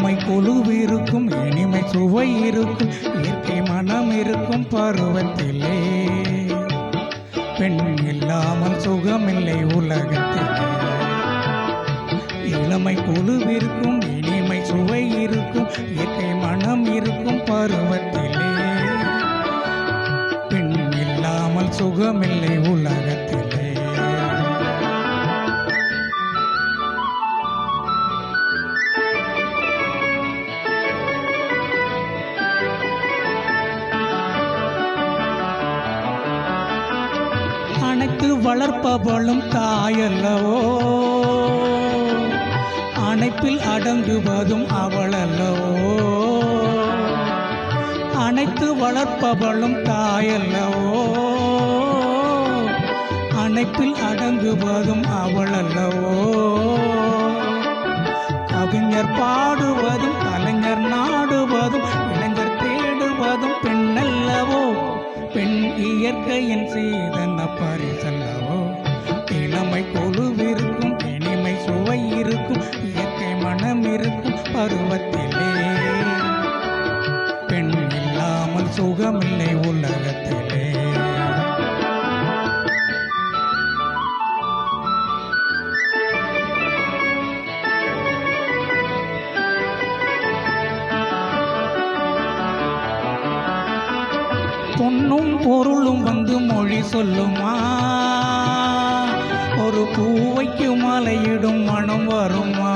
இளமை கொலுவிருக்கும் இனிமை சுவை இருக்கும் இயற்கை மனம் இருக்கும் பருவத்திலே பெண் இல்லாமல் சுகமில்லை உலகத்திலே. இளமை கொலுவிருக்கும் இனிமை சுவை இருக்கும் இயற்கை மனம் இருக்கும் பருவத்திலே பெண் இல்லாமல் சுகமில்லை உலகத்திலே. அனைத்து வளர்ப்பவளும் தாயல்லவோ, அணைப்பில் அடங்குவதும் அவளல்லவோ. அனைத்து வளர்ப்பவளும் தாயல்லவோ, அணைப்பில் அடங்குவதும் அவளல்லவோ. கவிஞர் பாடுவதும் கலைஞர் நாடுவதும் இளைஞர் தேடுவதும் பெண்ணல்லவோ. பெண் இயற்கையின் சீதன பரிசல்லவோ. இளமை கொலுவிருக்கும் இனிமை சுவை இருக்கும் இயற்கை மனம் இருக்கும் பருவத்திலே பெண் இல்லாமல் சுகமில்லை உலகத்திலே. பொன்னும் பொருளும் வந்து மொழி சொல்லுமா, ஒரு பூவைக்கு மலையிடும் மனம் வருமா.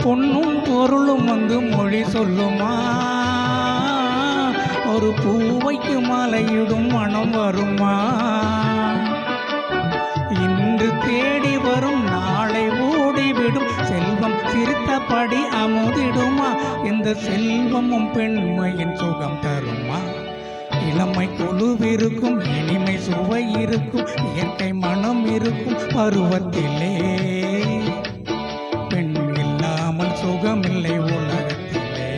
பொன்னும் பொருளும் வந்து மொழி சொல்லுமா, ஒரு பூவைக்கு மலையிடும் மனம் வருமா. இன்று தேடி வரும் நாளை ஓடிவிடும் செல்வம் சிரித்தபடி அமுதிடுமா. இந்த செல்வமும் பெண்மையின் சுகம் தருமா. இளமை கொலுவிருக்கும் இனிமை சுவை இருக்கும் இயற்கை மனம் இருக்கும் பருவத்திலே பெண் இல்லாமல் சுகமில்லை உலகத்திலே.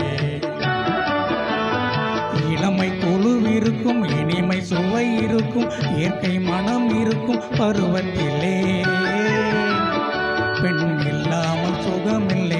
இளமை கொலுவிருக்கும் இனிமை சுவை இருக்கும் இயற்கை மனம் இருக்கும் பருவத்திலே பெண் இல்லாமல் சுகமில்லை